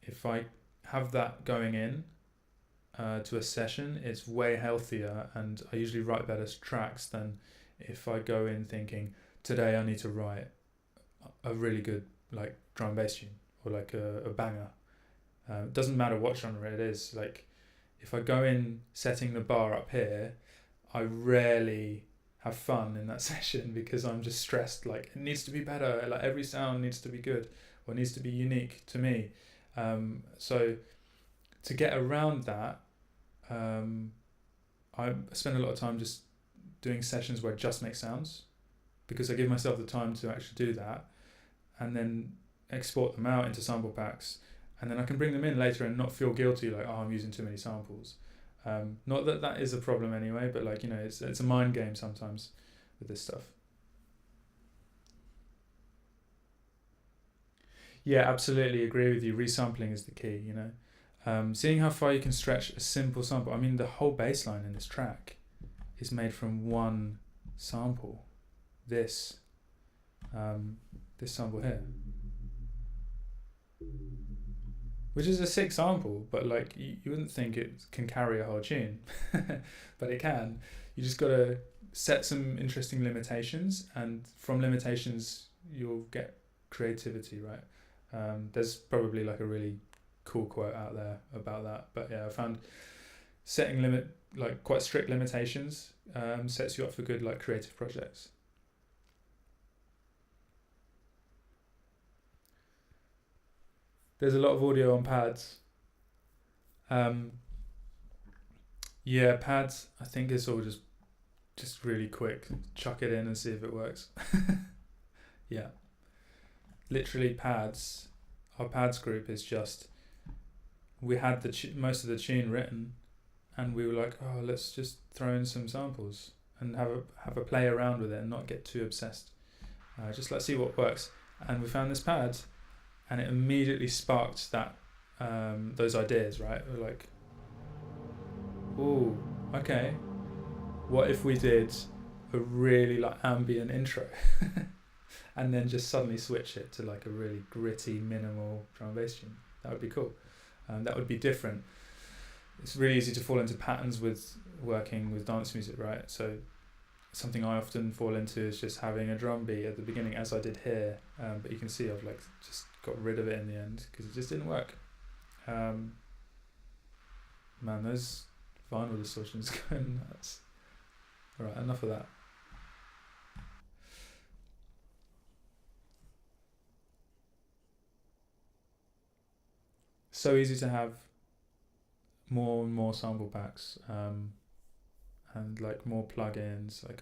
if I have that going in to a session, it's way healthier, and I usually write better tracks than if I go in thinking, today I need to write a really good like drum and bass tune, or like a banger. It doesn't matter what genre it is. Like if I go in setting the bar up here, I rarely have fun in that session because I'm just stressed, like it needs to be better, like every sound needs to be good or needs to be unique to me. So to get around that, I spend a lot of time just doing sessions where I just make sounds, because I give myself the time to actually do that, and then export them out into sample packs, and then I can bring them in later and not feel guilty like, I'm using too many samples. Not that is a problem anyway, but like, it's a mind game sometimes with this stuff. Yeah, absolutely agree with you. Resampling is the key, seeing how far you can stretch a simple sample. I mean, the whole bass line in this track is made from one sample. This sample here, which is a sick sample, but like you wouldn't think it can carry a whole tune, but it can. You just gotta set some interesting limitations, and from limitations you'll get creativity, right? There's probably like a really cool quote out there about that, but yeah, I found setting quite strict limitations sets you up for good like creative projects. There's a lot of audio on pads. Pads, I think it's all just really quick. Chuck it in and see if it works. Yeah. Literally pads. Our pads group is just, we had most of the tune written, and we were like, let's just throw in some samples. and have a play around with it and not get too obsessed. Just let's see what works. And we found this pad, and it immediately sparked that those ideas, right? We're like, ooh, okay. What if we did a really like ambient intro, and then just suddenly switch it to like a really gritty, minimal drum and bass tune? That would be cool. That would be different. It's really easy to fall into patterns with working with dance music, right? So something I often fall into is just having a drum beat at the beginning, as I did here. But you can see I've like just got rid of it in the end because it just didn't work. Man, those vinyl distortions going nuts. All right, enough of that. So easy to have more and more sample packs, and like more plugins. Like,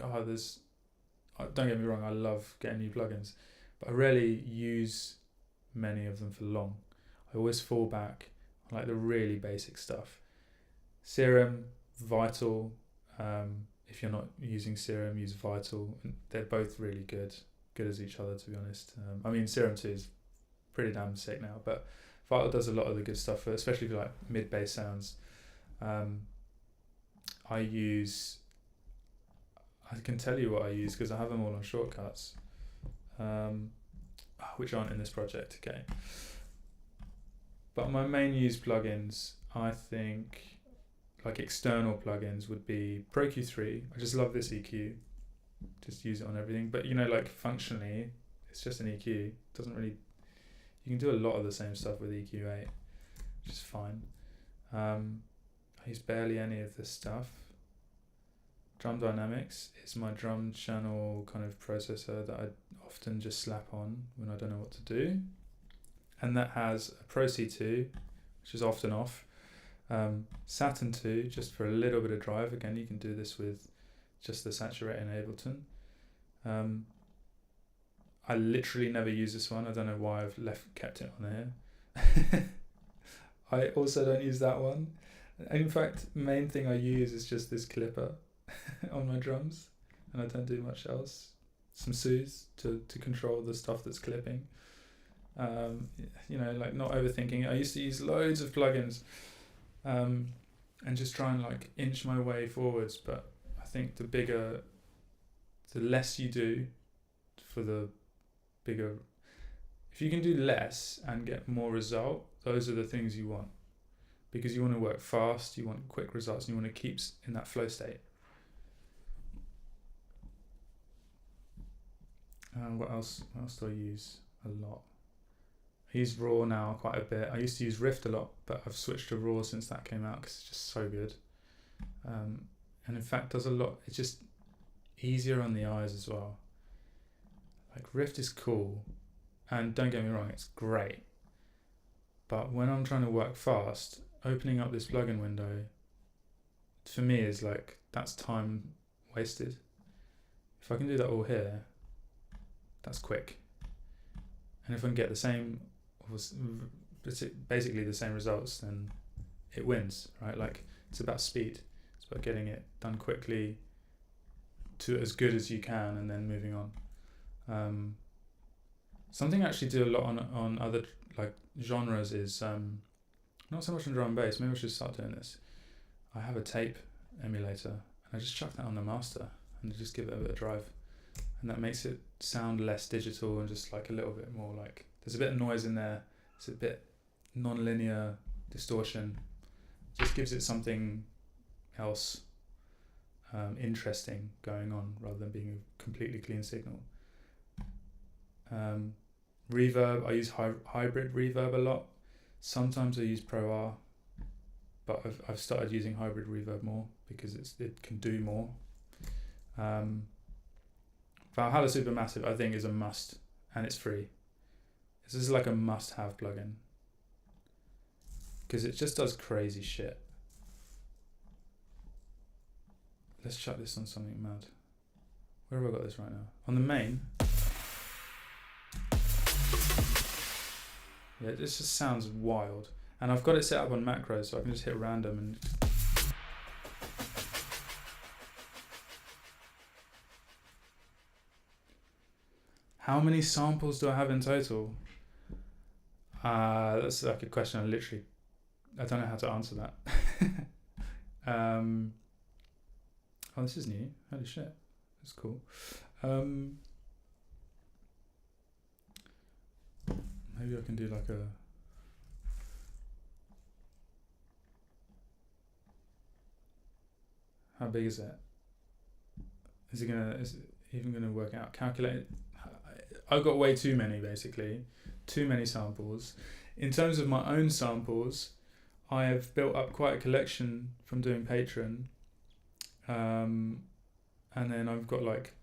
don't get me wrong, I love getting new plugins, but I rarely use many of them for long. I always fall back on like the really basic stuff. Serum, Vital. If you're not using Serum, use Vital. They're both really good as each other, to be honest. I mean, Serum 2 is pretty damn sick now, but Vital does a lot of the good stuff, especially for like mid-bass sounds. I can tell you what I use because I have them all on shortcuts, which aren't in this project, okay. But my main used plugins, I think, like external plugins, would be Pro Q3. I just love this EQ. Just use it on everything. But you know, like functionally, it's just an EQ. It doesn't really. You can do a lot of the same stuff with EQ8, which is fine. I use barely any of this stuff. Drum Dynamics is my drum channel kind of processor that I often just slap on when I don't know what to do. And that has a Pro C2, which is often off. Saturn 2, just for a little bit of drive. Again, you can do this with just the saturator in Ableton. I literally never use this one. I don't know why I've kept it on here. I also don't use that one. In fact, main thing I use is just this clipper on my drums, and I don't do much else. Some soothes to control the stuff that's clipping. You know, like not overthinking it. I used to use loads of plugins, and just try and like inch my way forwards. But I think the less you do, for the bigger. If you can do less and get more result, those are the things you want, because you want to work fast, you want quick results, and you want to keep in that flow state. What else do I use a lot? I use Raw now quite a bit. I used to use Rift a lot, but I've switched to Raw since that came out because it's just so good. And in fact does a lot. It's just easier on the eyes as well. Like Rift is cool, and don't get me wrong, it's great. But when I'm trying to work fast, opening up this plugin window, for me is like, that's time wasted. If I can do that all here, that's quick. And if I can get the same, basically the same results, then it wins, right? Like, it's about speed. It's about getting it done quickly to as good as you can and then moving on. Something I actually do a lot on other like genres is not so much on drum and bass. Maybe I should start doing this. I have a tape emulator, and I just chuck that on the master and just give it a bit of drive, and that makes it sound less digital and just like a little bit more like there's a bit of noise in there. It's a bit non-linear distortion. Just gives it something else interesting going on rather than being a completely clean signal. Reverb, I use hybrid reverb a lot. Sometimes I use Pro R, but I've started using hybrid reverb more because it can do more. Valhalla Supermassive I think is a must, and it's free. This is like a must-have plugin because it just does crazy shit. Let's chuck this on something mad. Where have I got this right now? On the main. Yeah, this just sounds wild. And I've got it set up on macros, so I can just hit random and How many samples do I have in total? That's like a question I don't know how to answer that. Oh, this is new. Holy shit. That's cool. Maybe I can do like a... How big is it? Is it even gonna work out? Calculate. I've got way too many, basically. Too many samples. In terms of my own samples, I have built up quite a collection from doing Patreon. And then I've got like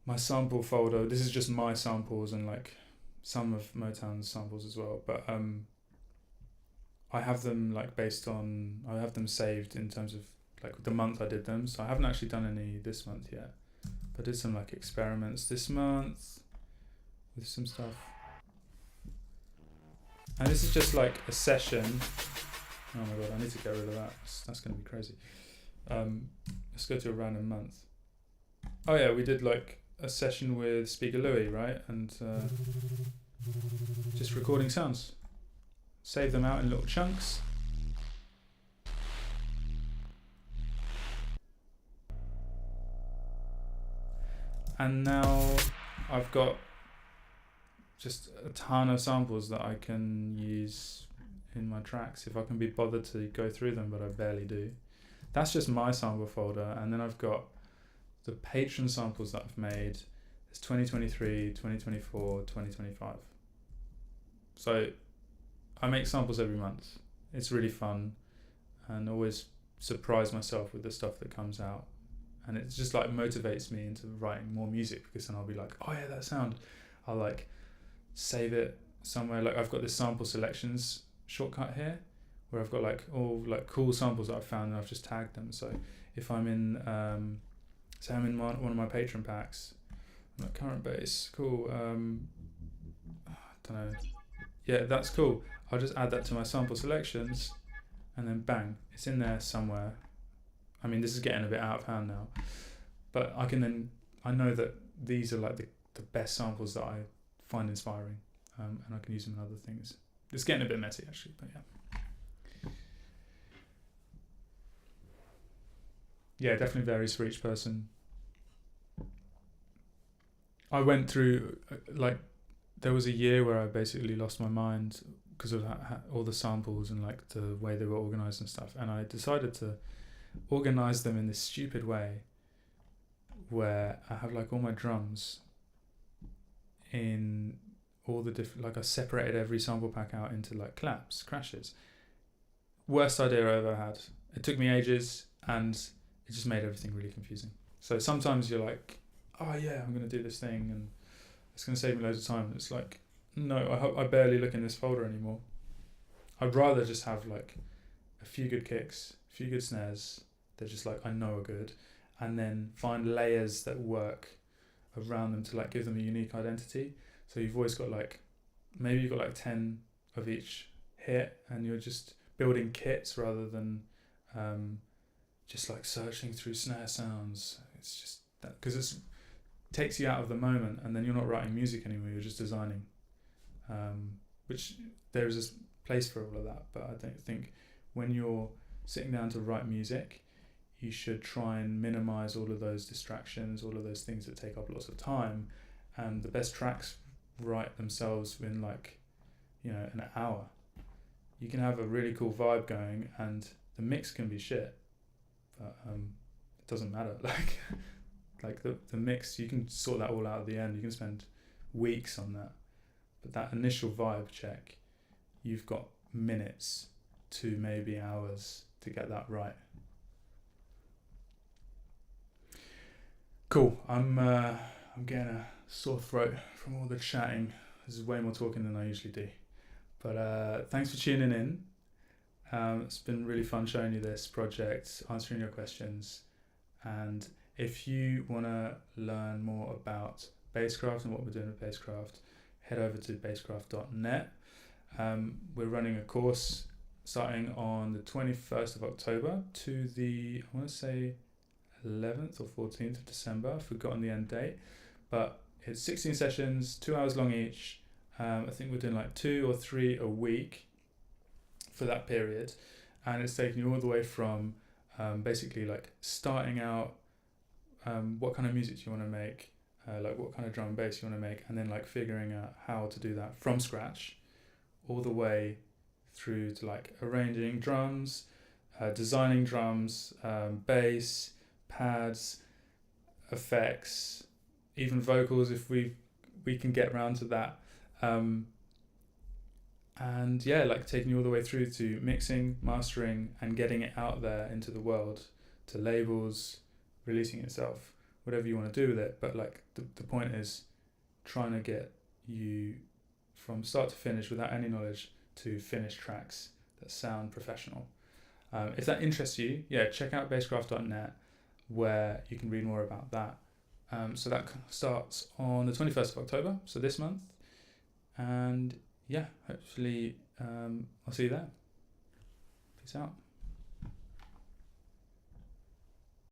my sample folder. This is just my samples and like some of Motown's samples as well. But I have them like I have them saved in terms of like the month I did them. So I haven't actually done any this month yet. But I did some like experiments this month with some stuff. And this is just like a session. Oh my god, I need to get rid of that. That's going to be crazy. Let's go to a random month. Oh yeah, we did like a session with Speaker Louis, right? And just recording sounds. Save them out in little chunks. And now I've got just a ton of samples that I can use in my tracks if I can be bothered to go through them, but I barely do. That's just my sample folder, and then I've got the Patreon samples that I've made. It's 2023, 2024, 2025. So I make samples every month. It's really fun, and always surprise myself with the stuff that comes out. And it's just like motivates me into writing more music, because then I'll be like, oh yeah, that sound. I'll like save it somewhere. Like I've got this sample selections shortcut here where I've got like all like cool samples that I've found and I've just tagged them. So if I'm in, say I'm in one of my Patreon packs, I'm like current bass, cool. I don't know. Yeah, that's cool. I'll just add that to my sample selections and then bang, it's in there somewhere. I mean, this is getting a bit out of hand now, but I know that these are like the best samples that I find inspiring, and I can use them in other things. It's getting a bit messy actually, but yeah. Yeah, definitely varies for each person. I went through, like, there was a year where I basically lost my mind because of all the samples and like the way they were organized and stuff, and I decided to organize them in this stupid way where I have like all my drums in all the different, like I separated every sample pack out into like claps, crashes. Worst idea I ever had. It took me ages and it just made everything really confusing. So sometimes you're like, oh yeah, I'm going to do this thing and it's going to save me loads of time. And it's like, no, I barely look in this folder anymore. I'd rather just have like a few good kicks, a few good snares that just like I know are good, and then find layers that work around them to like give them a unique identity. So you've always got like, maybe you've got like 10 of each hit and you're just building kits rather than just like searching through snare sounds. It's just that, because it takes you out of the moment and then you're not writing music anymore, you're just designing, which there is a place for all of that, but I don't think when you're sitting down to write music you should try and minimize all of those distractions, all of those things that take up lots of time, and the best tracks write themselves in like, you know, an hour. You can have a really cool vibe going and the mix can be shit, but it doesn't matter. Like the mix, you can sort that all out at the end. You can spend weeks on that, but that initial vibe check, you've got minutes to maybe hours to get that right. Cool. I'm getting a sore throat from all the chatting. This is way more talking than I usually do. But thanks for tuning in. It's been really fun showing you this project, answering your questions. And if you want to learn more about Basscraft and what we're doing with Basscraft, head over to basscraft.net. We're running a course starting on the 21st of October to the, I want to say, 11th or 14th of December. I've forgotten the end date, but it's 16 sessions, 2 hours long each. I think we're doing like 2 or 3 a week for that period, and it's taking you all the way from basically like starting out, what kind of music do you want to make, like what kind of drum and bass you want to make, and then like figuring out how to do that from scratch, all the way through to like arranging drums, designing drums, bass, pads, effects, even vocals if we can get around to that. And yeah, like taking you all the way through to mixing, mastering, and getting it out there into the world, to labels, releasing it yourself, whatever you want to do with it. But like the point is trying to get you from start to finish without any knowledge to finished tracks that sound professional. If that interests you, yeah, check out basscraft.net where you can read more about that. So that starts on the 21st of October, so this month. And yeah, hopefully I'll see you there. Peace out.